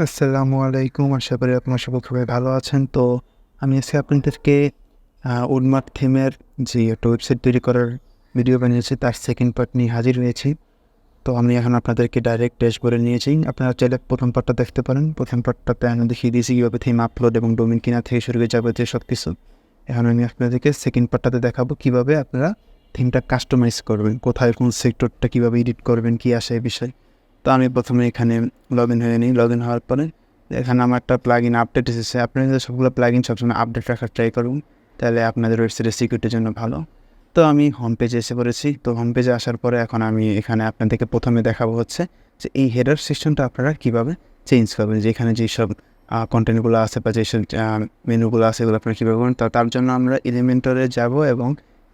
আসসালামু আলাইকুম। আশা করি আপনারা সকল খুবই ভালো আছেন। তো আমি আজকে আপনাদেরকে WoodMart থিমের যে একটা ওয়েবসাইট তৈরি করার ভিডিও বানিয়েছি তার সেকেন্ড পার্ট নিয়ে হাজির হয়েছি। তো আমি এখন আপনাদেরকে ডাইরেক্ট ড্যাশবোর্ডে নিয়েছি। আপনারা চাইলে প্রথম পার্টটা দেখতে পারেন। প্রথম পার্টটাতে আমি দেখিয়ে দিয়েছি কীভাবে থিম আপলোড এবং ডোমেইন কেনা থেকে শুরু করে যাবতীয় সব কিছু। এখন আমি আপনাদেরকে সেকেন্ড পার্টটাতে দেখাবো কীভাবে আপনারা থিমটা কাস্টমাইজ করবেন, কোথায় কোন সেক্টরটা কীভাবে এডিট করবেন, কী আসে এই বিষয়। তো আমি প্রথমে এখানে লগ ইন হয়ে নিই। লগ ইন হওয়ার পরে এখানে আমার একটা প্লাগ ইন আপডেট এসেছে। আপনারা সবগুলো প্লাগ ইন সবসময় আপডেট রাখার ট্রাই করুন, তাহলে আপনাদের ওয়েবসাইটের সিকিউরিটির জন্য ভালো। তো আমি হোম পেজে এসে পড়েছি। তো হোম পেজে আসার পরে এখন আমি এখানে আপনাদেরকে প্রথমে দেখাবো হচ্ছে যে এই হেডার সেকশনটা আপনারা কীভাবে চেঞ্জ করবেন, যে এখানে যেসব কন্টেন্টগুলো আছে বা যেসব মেনুগুলো আছে এগুলো আপনারা কীভাবে করবেন। তো তার জন্য আমরা এলিমেন্টরে যাব এবং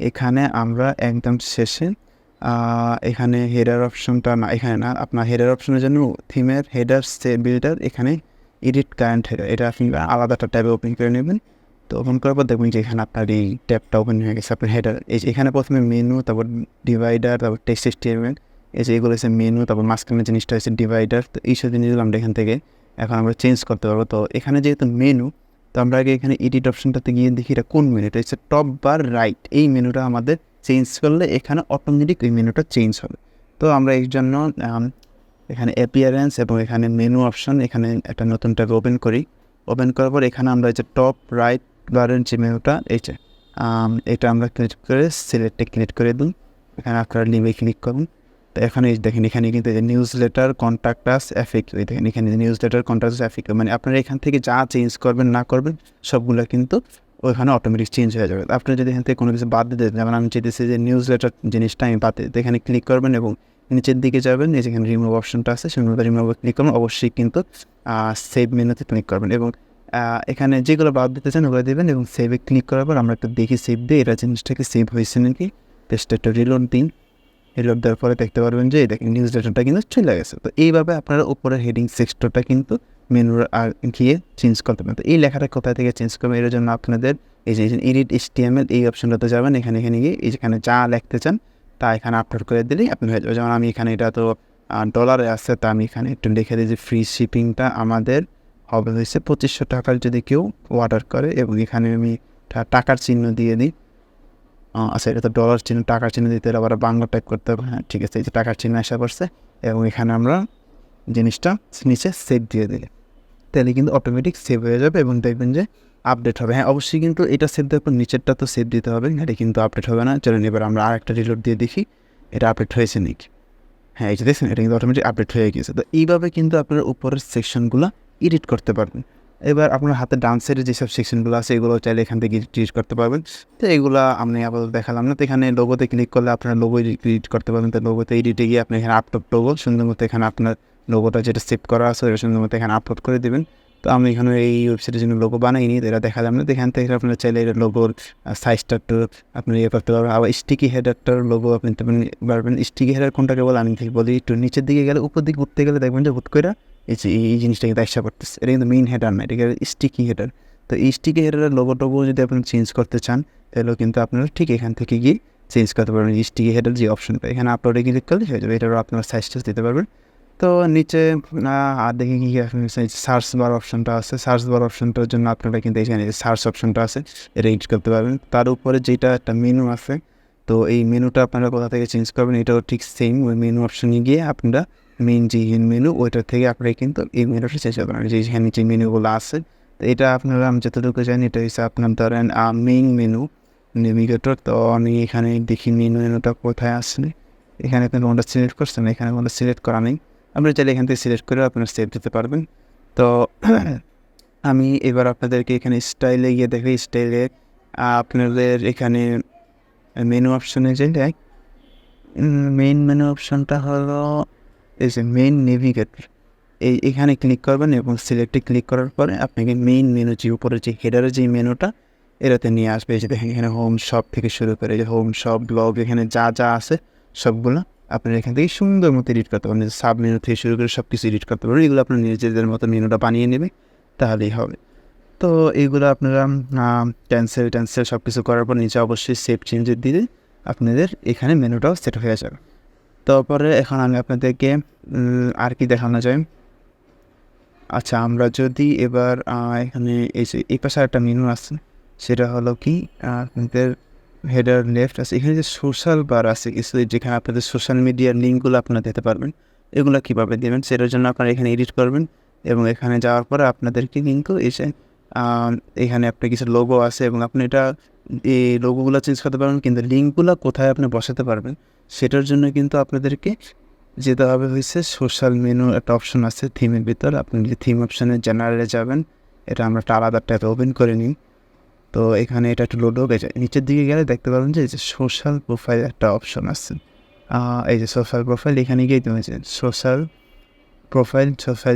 এখানে আমরা একদম শেষে এখানে হেডার অপশনটা না, এখানে না, আপনার হেডার অপশনের জন্য থিমের হেডার বিল্ডার, এখানে এডিট কারেন্ট হেডার, এটা আপনি আলাদা একটা ট্যাবে ওপেন করে নেবেন। তো ওপেন করার পর দেখবেন যে এখানে আপনার এই ট্যাবটা ওপেন হয়ে গেছে। আপনার হেডার এই যে এখানে প্রথমে মেনু, তারপর ডিভাইডার, তারপর টেক্সট HTML, এই যে এগুলো হচ্ছে মেনু, তারপর মাঝখানে জিনিসটা হচ্ছে ডিভাইডার। তো এইসব জিনিসগুলো আমরা এখান থেকে এখন আমরা চেঞ্জ করতে পারবো। তো এখানে যেহেতু মেনু, তো আমরা আগে এখানে এডিট অপশনটাতে গিয়ে দেখি এটা কোন মেনু, এটা হচ্ছে টপ বার রাইট। এই মেনুটা আমাদের চেঞ্জ করলে এখানে অটোমেটিক এই মেনুটা চেঞ্জ হবে। তো আমরা এই জন্য এখানে অ্যাপিয়ারেন্স এবং এখানে মেনু অপশন, এখানে একটা নতুন ট্যাব ওপেন করি। ওপেন করার পর এখানে আমরা যে টপ রাইট বারের যে মেনুটা, এটা আমরা ক্লিক করে সিলেক্টে ক্লিক করে দিই। এখানে আপনারা লিভে ক্লিক করুন। তো এখানে দেখেন এখানে কিন্তু নিউজ লেটার, কন্ট্যাক্টাস, এফএকিউ, দেখেন এখানে নিউজ লেটার, কন্ট্যাক্টাস, এফএকিউ, মানে আপনারা এখান থেকে যা চেঞ্জ করবেন না করবেন সবগুলো কিন্তু ওইখানে অটোমেটিক চেঞ্জ হয়ে যাবে। আপনি যদি এখান থেকে কোনো কিছু বাদ দিতে, যেমন আমি চাইতেছি যে নিউজ লেটার জিনিসটা আমি বাদ দিতে, এখানে ক্লিক করবেন এবং নিচের দিকে যাবেন, এই যেখানে রিমুভ অপশনটা আছে সেই রিমুভে ক্লিক করবেন। অবশ্যই কিন্তু সেভ মেনুতে ক্লিক করবেন এবং এখানে যেগুলো বাদ দিতে চান ওগুলো দেবেন এবং সেভে ক্লিক করার পর আমরা একটা দেখি সেভ দিয়ে এটা জিনিসটাকে সেভ হয়েছে নাকি। পেজটা একটা রিলোড দিন। রিলোড দেওয়ার পরে দেখতে পারবেন যে দেখেন নিউজ লেটারটা কিন্তু চলে গেছে। তো এইভাবে আপনারা উপরের হেডিং সেক্টরটা কিন্তু মেনুর গিয়ে চেঞ্জ করতে পারেন। তো এই লেখাটা কোথায় থেকে চেঞ্জ করবেন, এর জন্য আপনাদের এই যে এডিট HTML এই অপশনটাতে যাবেন। এখানে গিয়ে এই যেখানে যা লিখতে চান তা এখানে আপলোড করে দিলেই আপনি হয়ে যাবে। যেমন আমি এখানে এটা তো ডলারে আছে, তা আমি এখানে একটু লিখে দিই যে ফ্রি শিপিংটা আমাদের হবে হয়েছে 2500 টাকার যদি কেউ অর্ডার করে, এবং এখানে আমি টাকার চিহ্ন দিয়ে দিই। আচ্ছা, এটা তো ডলার চিহ্ন, টাকার চিহ্ন দিতে আবার বাংলা টাইপ করতে হবে। হ্যাঁ ঠিক আছে, এই যে টাকার চিহ্ন আসা পড়ছে এবং এখানে আমরা জিনিসটা নিচে সেভ দিয়ে দিলে তাহলে কিন্তু অটোমেটিক সেভ হয়ে যাবে এবং দেখবেন যে আপডেট হবে। হ্যাঁ অবশ্যই কিন্তু এটা সেভ দেওয়ার পর নিচেরটা তো সেভ দিতে হবে, এটা কিন্তু আপডেট হবে না। চলুন এবার আমরা আরেকটা রিলোড দিয়ে দেখি এটা আপডেট হয়েছে নাকি। হ্যাঁ এই যে দেখছেন এটা কিন্তু অটোমেটিক আপডেট হয়ে গিয়েছে। তো এইভাবে কিন্তু আপনার উপরের সেকশনগুলো এডিট করতে পারবেন। এবার আপনার হাতে ডান সাইডে যেসব সেকশনগুলো আছে এগুলো চাইলে এখান থেকে এডিট করতে পারবেন। তো এগুলো আমি আপাতত দেখালাম না। তো এখানে লোগোতে ক্লিক করলে আপনার লোগো এডিট করতে পারবেন। তো লোগোতে এডিটে গিয়ে আপনি এখানে আপলোড লোগো সুন্দর মতো এখানে আপনার লোগোটা যেটা সেভ করা আছে ওটা সুন্দর মতো এখানে আপলোড করে দেবেন। তো আমি এখানে এই ওয়েবসাইটের জন্য লোগো বানাইনি, এটা দেখালাম না। তো এখান থেকে আপনার চাইলে এটা লোগোর সাইজটা একটু আপনি ইয়ে করতে পারবেন। আবার স্টিকি হেডারটার লোগো আপনি নিতে পারবেন। স্টিকি হেডার কোনটাকে বলে আমি ঠিক বলি, একটু নিচের দিকে গেলে উপর দিকে উঠতে গেলে দেখবেন যে হুট করে এই জিনিসটা কিন্তু একসা করতেছে। এটা কিন্তু মেইন হেডার না, এটাকে স্টিকি হেডার। তো এই স্টিকি হেডারের লোগোটাও যদি আপনি চেঞ্জ করতে চান তাহলেও কিন্তু আপনারা ঠিক এখান থেকে গিয়ে চেঞ্জ করতে পারবেন। স্টিকি হেডার যে অপশনটা এখানে আপলোডে ক্লিক করলে হয়ে যাবে, এটারও আপনার সাইজটা দিতে পারবেন। তো নিচে আর দেখি কি সার্চ বার অপশনটা আছে। সার্চ বার অপশনটার জন্য আপনারা কিন্তু এখানে সার্চ অপশনটা আছে, এটা এডিট করতে পারবেন। তার উপরে যেটা একটা মেনু আছে, তো এই মেনুটা আপনারা কোথা থেকে চেঞ্জ করবেন এটাও ঠিক সেম, ওই মেনু অপশনে গিয়ে আপনারা মেন যে মেনু ওইটার থেকে আপনারা কিন্তু এই মেনুটা চেঞ্জ করতে পারেন। যেখানে নিচে মেনুগুলো আছে তো এটা আপনারা আমি যতটুকু জানি এটা হচ্ছে আপনার ধরেন মেইন মেনু নেভিগেটর। তো আমি এখানে দেখি মেনুটা কোথায় আসলে, এখানে আপনি কোনটা সিলেক্ট করছেন, এখানে কোনটা সিলেক্ট করা নেই। আপনি চাইলে এখান থেকে সিলেক্ট করে আপনারা সেভ দিতে পারবেন। তো আমি এবার আপনাদেরকে এখানে স্টাইলে গিয়ে দেখি। স্টাইলে আপনাদের এখানে মেনু অপশনে যেটা মেইন মেনু অপশনটা হলো এই যে মেইন নেভিগেটর, এখানে ক্লিক করবেন এবং সিলেক্টে ক্লিক করার পরে আপনাকে মেইন মেনু যে উপরে যে হেডারের যে মেনুটা এটাতে নিয়ে আসবে। এই যে দেখেন এখানে হোম শপ থেকে শুরু করে যে হোম শপ ব্লগ এখানে যা যা আছে সবগুলো আপনারা এখান থেকে সুন্দর মতো এডিট করতে পারেন। সাব মেনু থেকে শুরু করে সব কিছু এডিট করতে পারবেন। এগুলো আপনার নিজেদের মতো মেনুটা বানিয়ে নেবে তাহলেই হবে। তো এইগুলো আপনারা ক্যান্সেল সব কিছু করার পর নিচে অবশ্যই সেভ চেঞ্জের দিলে আপনাদের এখানে মেনুটাও সেট হয়ে যাবে। তারপরে এখন আমি আপনাদেরকে আর কি দেখানো যায়, আচ্ছা, আমরা যদি এবার এখানে এই পাশে একটা মেনু আছে, সেটা হলো কি আপনাদের হেডার লেফট আছে, এখানে যে সোশ্যাল বার আছে কিছু, যেখানে আপনাদের সোশ্যাল মিডিয়ার লিঙ্কগুলো আপনারা দিতে পারবেন। এগুলো কীভাবে দেবেন সেটার জন্য আপনারা এখানে এডিট করবেন এবং এখানে যাওয়ার পরে আপনাদেরকে কিন্তু এসে এখানে আপনার কিছু লোগো আছে এবং আপনি এই লোগোগুলো চেঞ্জ করতে পারবেন, কিন্তু লিঙ্কগুলো কোথায় আপনি বসাতে পারবেন সেটার জন্য কিন্তু আপনাদেরকে যেতে হবে হচ্ছে সোশ্যাল মেনু একটা অপশন আছে থিমের ভিতর। আপনি যে থিম অপশানে জেনারেলে যাবেন, এটা আমরা একটা আলাদা ট্যাবে ওপেন করে নিই। তো এখানে এটা একটু লোড হয়ে যায়, নিচের দিকে গেলে দেখতে পাবেন যে এই যে সোশ্যাল প্রোফাইল একটা অপশন আছে। এই যে সোশ্যাল প্রোফাইল, এখানে গিয়ে তুমি যে সোশ্যাল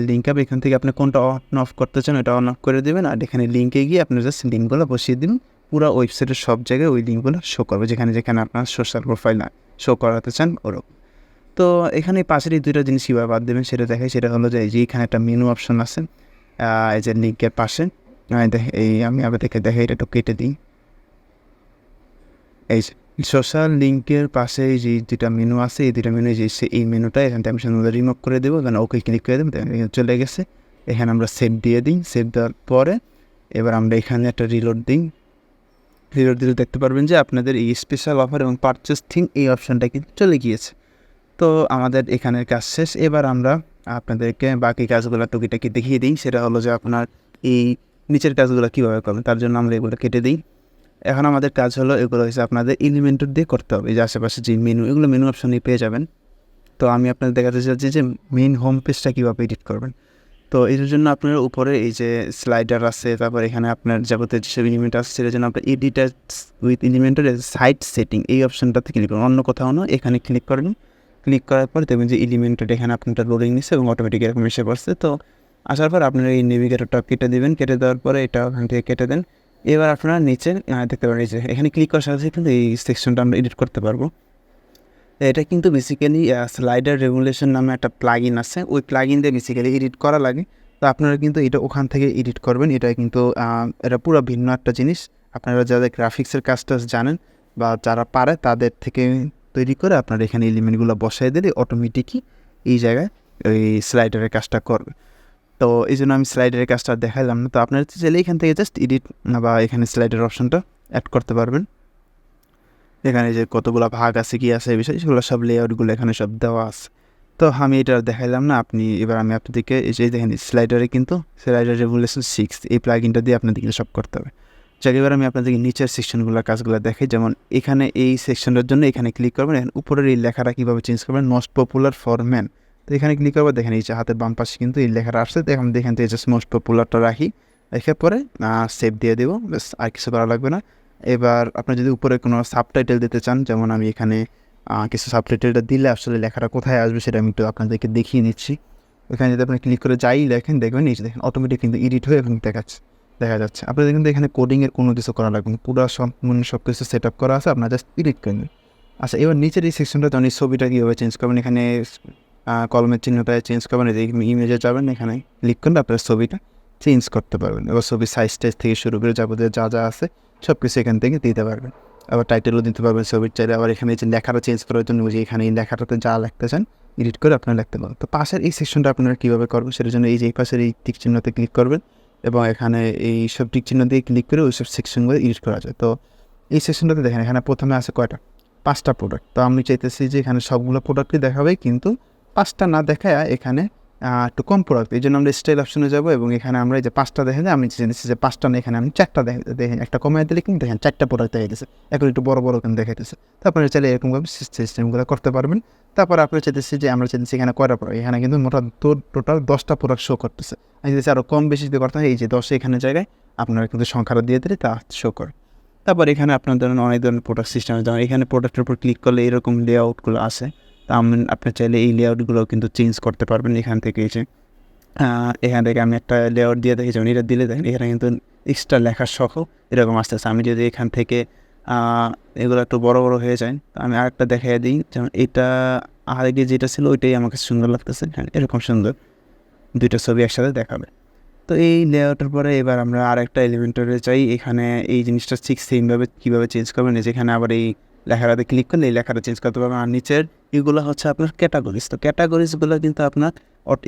লিঙ্ক আপ, এখান থেকে আপনি কোনটা অন অফ করতে চান এটা অন অফ করে দেবেন, আর এখানে লিঙ্কে গিয়ে আপনি জাস্ট লিঙ্কগুলো বসিয়ে দিন। পুরো ওয়েবসাইটের সব জায়গায় ওই লিঙ্কগুলো শো করবে, যেখানে যেখানে আপনার সোশ্যাল প্রোফাইল না শো করাতে চান ওরকম। তো এখানে পাশের এই দুইটা জিনিস কীভাবে বাদ দেবেন সেটা দেখাই। সেটা হলো যে এই যে এখানে একটা মেনু অপশন আছে এই যে লিঙ্কের পাশে, আমি আপনাদেরকে দেখাই, এটা একটু কেটে দিই। এই সোশ্যাল লিঙ্কের পাশে এই যে দুটা মেনু আছে, এই দুটা মেনু যে এই মেনুটা এখান থেকে আমি সাধারণত রিমুভ করে দেবো, এখানে ওকে ক্লিক করে দেবো, চলে গেছে। এখানে আমরা সেভ দিয়ে দিই, সেভ দেওয়ার পরে এবার আমরা এখানে একটা রিলোড দিলে দেখতে পারবেন যে আপনাদের এই স্পেশাল অফার এবং পারচেস থিম এই অপশানটা কিন্তু চলে গিয়েছে। তো আমাদের এখানের কাজ শেষ। এবার আমরা আপনাদেরকে বাকি কাজগুলো টুকিটাকি দেখিয়ে দিই। সেটা হলো যে আপনার এই নিচের কাজগুলো কীভাবে করবেন, তার জন্য আমরা এগুলো কেটে দিই। এখন আমাদের কাজ হলো এগুলো হচ্ছে আপনাদের এলিমেন্টর দিয়ে করতে হবে। এই যে আশেপাশে যে মেনু, এগুলো মেনু অপশানে পেয়ে যাবেন। তো আমি আপনাদের দেখাতে চাচ্ছি যে মেইন হোম পেজটা কীভাবে এডিট করবেন। তো এটার জন্য আপনার উপরে এই যে স্লাইডার আছে, তারপর এখানে আপনার যাবতীয় যেসব এলিমেন্ট আছে সেটার জন্য আপনার এডিটার উইথ এলিমেন্টের সাইট সেটিং এই অপশানটাতে ক্লিক করুন, অন্য কোথাও না, এখানে ক্লিক করেন। ক্লিক করার পর দেখবেন যে এলিমেন্টেড এখানে আপনারটা লোডিং নিচ্ছে এবং অটোমেটিক এরকম এসে পড়ছে। তো আসার পর আপনারা এই নেভিগেটরটা কেটে দেবেন, কেটে দেওয়ার পরে এটা ওখান থেকে কেটে দেন। এবার আপনারা নিচে দেখতে পারেন এই যে এখানে ক্লিক করার সাথে সাথে কিন্তু এই সেকশনটা আমরা এডিট করতে পারবো। এটা কিন্তু বেসিক্যালি স্লাইডার রেগুলেশন নামে একটা প্লাগইন আছে, ওই প্লাগইন দিয়ে বেসিক্যালি এডিট করা লাগে। তো আপনারা কিন্তু এটা ওখান থেকে এডিট করবেন। এটা কিন্তু এটা পুরো ভিন্ন একটা জিনিস। আপনারা যাদের গ্রাফিক্সের কাজটা জানেন বা যারা পারে তাদের থেকে তৈরি করে আপনারা এখানে এলিমেন্টগুলো বসাই দিলে অটোমেটিকই এই জায়গায় ওই স্লাইডারের কাজটা করবে। তো এই জন্য আমি স্লাইডারের কাজটা দেখাইলাম না। তো আপনারা চাইলে এখান থেকে জাস্ট এডিট বা এখানে স্লাইডার অপশনটা অ্যাড করতে পারবেন। এখানে যে কতগুলো ভাগ আছে কি আছে এই বিষয় সেগুলো সব লেআউটগুলো এখানে সব দেওয়া আছে। তো আমি এটা দেখাইলাম না, এবার আমি আপনাদেরকে এই যে দেখেন স্লাইডারে কিন্তু স্লাইডার রেগুলেশন 6 এই প্লাগইনটা দিয়ে আপনাদেরকে সব করতে হবে। যাক, এবার আমি আপনাদেরকে নিচের সেকশনগুলোর কাজগুলো দেখাই। যেমন এখানে এই সেকশনটার জন্য এখানে ক্লিক করবেন, এখন উপরের এই লেখাটা কীভাবে চেঞ্জ করবেন, মোস্ট পপুলার ফর ম্যান। তো এখানে ক্লিক করবো, দেখেন এই যে হাতের বাম পাশে কিন্তু এই লেখাটা আসছে। তো এখন দেখেন থেকে জাস্ট মোস্ট পপুলারটা রাখি, রেখে পরে সেভ দিয়ে দেবো, ব্যাস, আর কিছু করা লাগবে না। এবার আপনি যদি উপরে কোনো সাবটাইটেল দিতে চান, যেমন আমি এখানে কিছু সাবটাইটেলটা দিলে আসলে লেখাটা কোথায় আসবে সেটা আমি একটু আপনাদেরকে দেখিয়ে নিচ্ছি। ওখানে যদি আপনি ক্লিক করে যাই লেখেন, দেখবেন এই যে দেখেন অটোমেটিক কিন্তু এডিট হয়ে এবং দেখা যাচ্ছে। আপনাদের কিন্তু এখানে কোডিংয়ের কোনো কিছু করা লাগবে না, পুরো সম্পূর্ণ সব কিছু সেট আপ করা আছে, আপনার জাস্ট এডিট করবেন। আচ্ছা, এবার নিচের এই সেকশনটাতে আপনি ছবিটা কীভাবে চেঞ্জ করবেন, এখানে কলমের চিহ্নটা চেঞ্জ করবেন, ইমেজে যাবেন, এখানে ক্লিক করলে আপনার ছবিটা চেঞ্জ করতে পারবেন। এবার ছবির সাইজ থেকে শুরু করে যাবতীয় যা আছে সব কিছু এখান থেকে দিতে পারবেন। আবার টাইটেলও দিতে পারবেন ছবির চাইলে। আবার এখানে যে লেখাটা চেঞ্জ করার জন্য যে এখানে এই লেখাটাতে যা লিখতে চান এডিট করে আপনারা লিখতে পারবেন। তো পাশের এই সেকশনটা আপনারা কীভাবে করবেন সেটার জন্য এই যে এই পাশের এই টিক চিহ্নতে ক্লিক করবেন এবং এখানে এই সব টিক চিহ্ন দিয়ে ক্লিক করে ওই সব সেকশনগুলো এডিট করা যায়। তো এই সেকশনটাতে দেখেন এখানে প্রথমে আছে কয়টা, 5টা প্রোডাক্ট। তো আমি চাইতেছি যে এখানে সবগুলো প্রোডাক্টই দেখাবে, কিন্তু 5টা না দেখায় এখানে একটু কম প্রোডাক্ট। এই জন্য আমরা স্টাইল অপশনে যাবো এবং এখানে আমরা এই যে 5টা দেখে আমি জেনেছি যে 5টা না, এখানে আমি 4টা দেখেন, একটা কমাই দিলে কিন্তু দেখেন 4টা প্রোডাক্ট দেখাইতেছে, এখন একটু বড় কিন্তু দেখাইতেছে। তো আপনারা চাইলে এরকমভাবে সিস্টেমগুলো করতে পারবেন। তারপর আপনারা চাইতেছি যে আমরা চাইতেছি এখানে কয়টা প্রোডাক্ট, এখানে কিন্তু টোটাল 10টা প্রোডাক্ট শো করতেছে। আমি চাইছি আরও কম বেশি যদি করতে হয়, এই যে 10 এখানে জায়গায় আপনারা কিন্তু সংখ্যাটা দিয়ে দিলে তা শো করে। তারপর এখানে আপনার ধরেন অনেক ধরনের প্রোডাক্ট সিস্টেম আছে, যেমন এখানে প্রোডাক্টের উপর ক্লিক করলে এরকম লেআউটগুলো আসে। তা আপনি চাইলে এই লেআউটগুলো কিন্তু চেঞ্জ করতে পারবেন এখান থেকে। এসে এখান থেকে আমি একটা লেআউট দিয়ে দেখি, যেমন এটা দিলে দেখেন এখানে কিন্তু এক্সট্রা লেখার সহ এরকম আসতেছে। আমি যদি এখান থেকে এগুলো একটু বড় হয়ে যায়, আমি আরেকটা দেখাই দিই, যেমন এটা আগে যেটা ছিল ওইটাই আমাকে সুন্দর লাগতেছে। হ্যাঁ, এরকম সুন্দর দুইটা ছবি একসাথে দেখাবে। তো এই লেআউটের পরে এবার আমরা আরেকটা এলিমেন্টরে চাই। এখানে এই জিনিসটা ঠিক সেমভাবে কীভাবে চেঞ্জ করবেন, যেখানে আবার এই লেখাটাতে ক্লিক করলে এই লেখাটা চেঞ্জ করতে পারবেন। আর নিচের এগুলো হচ্ছে আপনার ক্যাটাগরিজ। তো ক্যাটাগরিজগুলো কিন্তু আপনার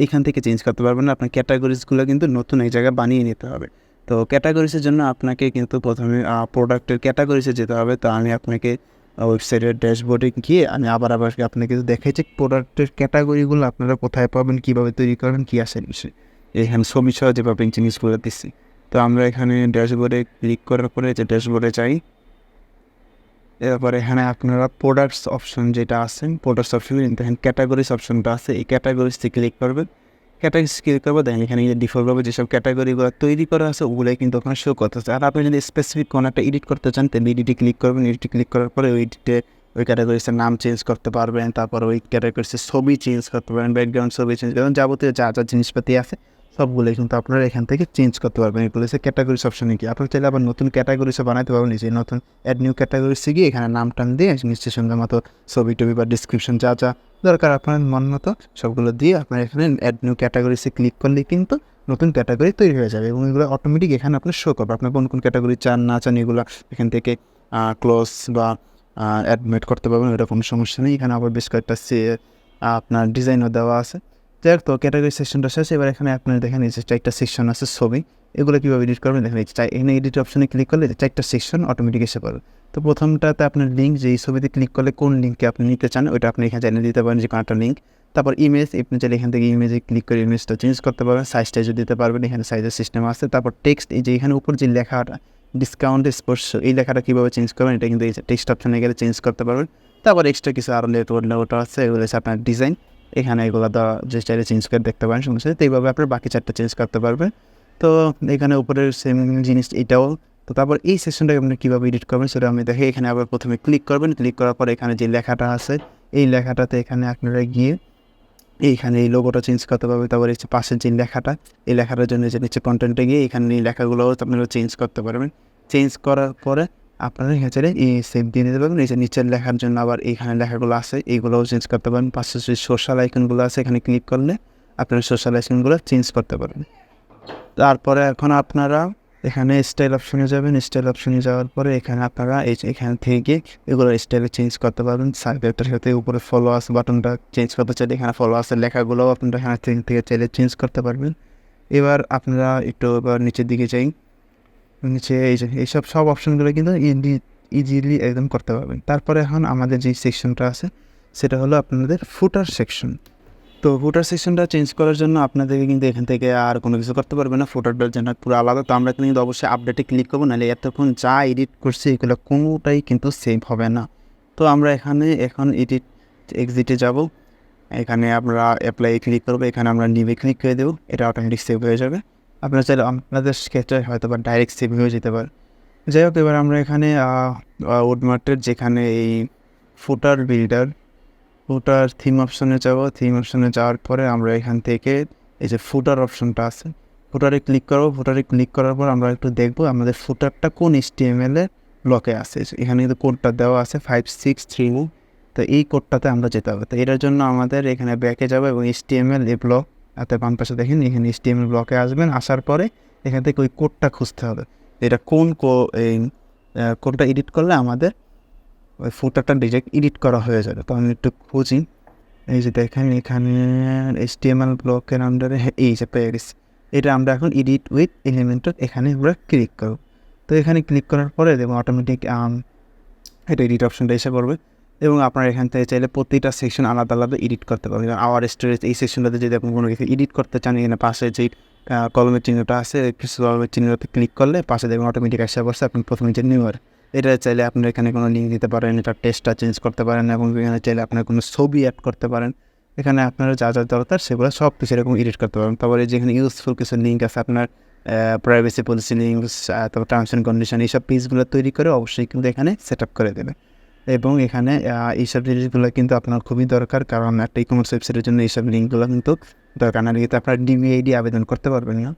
এখান থেকে চেঞ্জ করতে পারবেন না, আপনার ক্যাটাগরিজগুলো কিন্তু নতুন এক জায়গায় বানিয়ে নিতে হবে। তো ক্যাটাগরিজের জন্য আপনাকে কিন্তু প্রথমে প্রোডাক্টের ক্যাটাগরিজে যেতে হবে। তো আমি আপনাকে ওয়েবসাইটের ড্যাশবোর্ডে গিয়ে আমি আবার আপনাকে দেখাই যে প্রোডাক্টের ক্যাটাগরিগুলো আপনারা কোথায় পাবেন, কীভাবে তৈরি করবেন, কী আসে বিষয়। এখানে ছবি সহ যেভাবে জিনিসগুলো দিচ্ছি। তো আমরা এখানে ড্যাশবোর্ডে ক্লিক করার পরে যে ড্যাশবোর্ডে যাই, এরপরে এখানে আপনারা প্রোডাক্টস অপশন যেটা আছে, প্রোডাক্টস অপশন দেখেন ক্যাটাগরিজ অপশনটা আছে, এই ক্যাটাগরিজতে ক্লিক করবেন। ক্যাটাগরিজ ক্লিক করবো, দেখেন এখানে ডিফল্টভাবে যেসব ক্যাটাগরিগুলো তৈরি করা আছে ওগুলোই কিন্তু ওখানে শো করতেছে। আর আপনি যদি স্পেসিফিক কোনো একটা এডিট করতে চান তাহলে এডিটে ক্লিক করবেন। এডিটে ক্লিক করার পরে ওই এডিটে ওই ক্যাটাগরিজের নাম চেঞ্জ করতে পারবেন, তারপর ওই ক্যাটাগরিজের ছবি চেঞ্জ করতে পারবেন, ব্যাকগ্রাউন্ড ছবি চেঞ্জ করবেন, যাবতীয় যা যা জিনিসপাতি আছে সবগুলোই কিন্তু আপনারা এখান থেকে চেঞ্জ করতে পারবেন। এগুলো হচ্ছে ক্যাটাগরিজ অপশনে কি আপনার চাইলে আবার নতুন ক্যাটাগরিজও বানাতে পারবেন। নিজে নতুন অ্যাড নিউ ক্যাটাগরিজে গিয়ে এখানে নাম টান দিয়ে নিশ্চয় সঙ্গে মতো ছবি টবি বা ডিসক্রিপশন যা যা দরকার আপনার মন মতো সবগুলো দিয়ে আপনার এখানে অ্যাড নিউ ক্যাটাগরিজে ক্লিক করলে কিন্তু নতুন ক্যাটাগরি তৈরি হয়ে যাবে এবং এগুলো অটোমেটিক এখানে আপনার শো করবে। আপনার কোন কোন ক্যাটাগরি চান না চান এগুলো এখান থেকে ক্লোজ বা অ্যাডমিট করতে পারবেন, এটা কোনো সমস্যা নেই। এখানে আবার বেশ কয়েকটা আপনার ডিজাইনও দেওয়া আছে। যাই হোক, তো ক্যাটাগরি সেকশনটা শেষ। এবার এখানে আপনার দেখেন এই যে চারটা সেকশন আছে ছবি, এগুলো কীভাবে এডিট করবেন দেখেন। এখানে এডিট অপশনে ক্লিক করলে চারটা সেকশন অটোমেটিক এসে পড়বে। তো প্রথমটাতে আপনার লিঙ্ক, যে এই ছবিতে ক্লিক করলে কোন লিঙ্ককে আপনি নিতে চান ওইটা আপনি এখানে জানিয়ে দিতে পারেন যে কোনো একটা লিঙ্ক। তারপর ইমেজ, আপনি চাইলে এখান থেকে ইমেজে ক্লিক করে ইমেজটা চেঞ্জ করতে পারবেন, সাইজ টাইজও দিতে পারবেন, এখানে সাইজের সিস্টেম আছে। তারপর টেক্সট, এই যে এখানে উপর যে লেখাটা ডিসকাউন্ট স্পর্শ, এই লেখাটা কীভাবে চেঞ্জ করবেন এটা কিন্তু এই টেক্সট অপশনে গেলে চেঞ্জ করতে পারবেন। তারপর এক্সট্রা কিছু আরও ওটা আছে, এগুলো হচ্ছে আপনার ডিজাইন, এখানে এগুলো যে চাইলে চেঞ্জ করে দেখতে পারেন সমস্যা। তো এইভাবে আপনার বাকি চারটা চেঞ্জ করতে পারবেন। তো এখানে উপরের সেম জিনিস এটাও। তো তারপর এই সেকশনটাকে আপনি কীভাবে এডিট করবেন সেটা আমি দেখি। এখানে আবার প্রথমে ক্লিক করবেন, ক্লিক করার পর এখানে যে লেখাটা আছে এই লেখাটাতে এখানে আপনারা গিয়ে এইখানে এই লোগোটা চেঞ্জ করতে পারবেন। তারপর হচ্ছে পাশের যে লেখাটা, এই লেখাটার জন্য যে নিচে কন্টেন্টে গিয়ে এখানে এই লেখাগুলোও আপনারা চেঞ্জ করতে পারবেন। চেঞ্জ করার পরে আপনারা এখানে চাইলে এই সেভ দিয়ে নিতে পারবেন। এই যে নিচের লেখার জন্য আবার এইখানে লেখাগুলো আছে এইগুলোও চেঞ্জ করতে পারেন। পাশে যে সোশ্যাল আইকনগুলো আছে এখানে ক্লিক করলে আপনারা সোশ্যাল আইকনগুলো চেঞ্জ করতে পারবেন। তারপরে এখন আপনারা এখানে স্টাইল অপশনে যাবেন। স্টাইল অপশনে যাওয়ার পরে এখানে আপনারা এখান থেকে এগুলো স্টাইলে চেঞ্জ করতে পারবেন। সাবজেক্টের সাথে উপরে ফলোয়ার্স বাটনটা চেঞ্জ করতে চাইলে এখানে ফলোয়ার্সের লেখাগুলোও আপনারা এখানে থেকে চাইলে চেঞ্জ করতে পারবেন। এবার আপনারা একটু এবার নিচের দিকে যাই, নিচে এই যে এইসব সব অপশনগুলো কিন্তু ইজিলি একদম করতে পারবেন। তারপরে এখন আমাদের যে সেকশনটা আছে সেটা হলো আপনাদের ফুটার সেকশন। তো ফুটার সেকশনটা চেঞ্জ করার জন্য আপনাদেরকে কিন্তু এখান থেকে আর কোনো কিছু করতে পারবে না, ফুটারটার জন্য পুরো আলাদা। তো আমরা কিন্তু অবশ্যই আপডেটে ক্লিক করবো, নাহলে এতক্ষণ যা এডিট করছি এগুলো কোনোটাই কিন্তু সেভ হবে না। তো আমরা এখানে এখন এক্সিটে যাব, এখানে আমরা অ্যাপ্লাই ক্লিক করবো, এখানে আমরা নিভে ক্লিক করে দেবো, এটা অটোমেটিক সেভ হয়ে যাবে। আপনারা চাইলে আপনাদের ক্ষেত্রে হয়তো বা ডাইরেক্ট সেভ হয়ে যেতে পারে। যাই হোক, এবার আমরা এখানে উডমার্টের যেখানে এই ফুটার থিম অপশনে যাব। থিম অপশনে যাওয়ার পরে আমরা এখান থেকে এই যে ফুটার অপশনটা আছে ফুটারে ক্লিক করবো। ফুটারে ক্লিক করার পর আমরা একটু দেখবো আমাদের ফুটারটা কোন HTML এর ব্লকে আছে। এখানে কিন্তু কোডটা দেওয়া আছে 5631। তো এই কোডটাতে আমরা যেতে হবে। তো এটার জন্য আমাদের এখানে ব্যাকে যাবো এবং HTML এই ব্লক হাতে বাম পাশে দেখেন এখানে HTML ব্লকে আসবেন। আসার পরে এখান থেকে ওই কোডটা খুঁজতে হবে, এটা কোন কোডটা এডিট করলে আমাদের ওই ফুটারটা ডিরেক্ট এডিট করা হয়ে যাবে। তো আমি একটু খুঁজি, এই যে দেখেন এখানে HTML ব্লকের আন্ডারে এই যে পেয়ে গেছি। এটা আমরা এখন এডিট উইথ এলিমেন্টর এখানে আমরা ক্লিক করব। তো এখানে ক্লিক করার পরে দেখুন অটোমেটিক এটা এডিট অপশনটা এসে পড়বে এবং আপনারা এখান থেকে চাইলে প্রতিটা সেকশন আলাদা আলাদা এডিট করতে পারবেন। আওয়ার স্টোরেজ এই সেকশনটাতে যদি আপনি কোনো কিছু এডিট করতে চান, এখানে পাশে যেই কলমের চিহ্নটা আছে কলমের চিহ্নটাতে ক্লিক করলে পাশে দেখুন অটোমেটিক এসে পড়ছে আপনি প্রথমে যে নিউয়ার, এটা চাইলে আপনি এখানে কোনো লিঙ্ক দিতে পারেন, এটা টেক্সটটা চেঞ্জ করতে পারেন এবং এখানে চাইলে আপনার কোনো ছবি অ্যাড করতে পারেন। এখানে আপনারা যা যা দরকার সেগুলো সব কিছু এরকম এডিট করতে পারবেন। তারপরে যেখানে ইউজফুল কিছু লিঙ্ক আছে আপনার প্রাইভেসি পলিসি লিঙ্ক, তারপর টার্মস অ্যান্ড কন্ডিশন, এইসব পেজগুলো তৈরি করে অবশ্যই কিন্তু এখানে সেট আপ করে দেবে। এবং এখানে এইসব জিনিসগুলো কিন্তু আপনার খুবই দরকার, কারণ একটা ই-কমার্স ওয়েবসাইটের জন্য এইসব লিঙ্কগুলো কিন্তু দরকার, না কিন্তু আপনার DBID আবেদন করতে পারবেন না।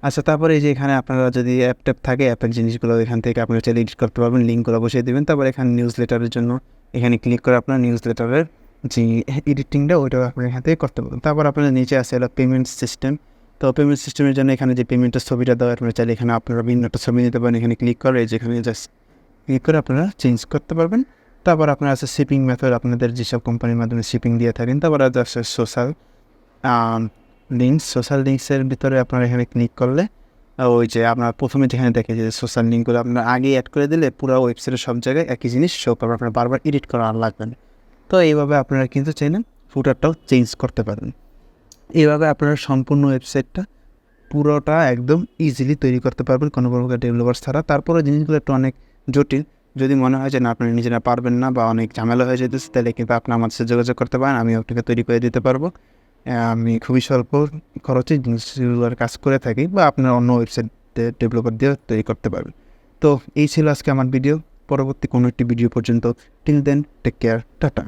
আচ্ছা, তারপরে এই যে এখানে আপনারা যদি অ্যাপ ট্যাপ থাকে অ্যাপের জিনিসগুলো এখান থেকে আপনারা চাইলে এডিট করতে পারবেন, লিঙ্কগুলো বসিয়ে দেবেন। তারপর এখানে নিউজ লেটারের জন্য এখানে ক্লিক করে আপনার নিউজ লেটারের যে এডিটিংটা ওইটাও আপনার এখান থেকে করতে পারবেন। তারপর আপনার নিচে আসে হলো পেমেন্ট সিস্টেম। তো পেমেন্ট সিস্টেমের জন্য এখানে যে পেমেন্টের ছবিটা দেওয়া আপনারা চাইলে এখানে আপনারা ভিন্ন একটা ছবি নিতে পারেন, এখানে ক্লিক করে যেখানে জাস্ট ক্লিক করে আপনারা চেঞ্জ করতে পারবেন। তারপর আপনার আছে শিপিং মেথড, আপনাদের যেসব কোম্পানির মাধ্যমে শিপিং দিয়ে থাকেন। তারপর আছে সোশ্যাল লিঙ্কস। সোশ্যাল লিঙ্কসের ভিতরে আপনারা এখানে ক্লিক করলে ওই যে আপনার প্রথমে যেখানে দেখে যে সোশ্যাল লিঙ্কগুলো আপনার আগে অ্যাড করে দিলে পুরো ওয়েবসাইটের সব জায়গায় একই জিনিস শো করবে, আপনার বারবার এডিট করা আর লাগবে না। তো এইভাবে আপনারা কিন্তু চাইলে ফুটারটাও চেঞ্জ করতে পারেন। এইভাবে আপনারা সম্পূর্ণ ওয়েবসাইটটা পুরোটা একদম ইজিলি তৈরি করতে পারবেন কোনো প্রকার ডেভেলপার ছাড়া। তারপরে জিনিসগুলো একটু অনেক জটিল, যদি মনে হয় যে না আপনি নিজেরা পারবেন না বা অনেক ঝামেলা হয়ে যেতেছে, তাহলে কিন্তু আপনি আমার সাথে যোগাযোগ করতে পারেন, আমি আপনাকে তৈরি করে দিতে পারবো। আমি খুবই স্বল্প খরচে জিনিসগুলোর কাজ করে থাকি, বা আপনার অন্য ওয়েবসাইট ডেভেলপার দিয়ে তৈরি করতে পারবেন। তো এই ছিল আজকে আমার ভিডিও। পরবর্তী কোনো একটি ভিডিও পর্যন্ত, till then take care, tata.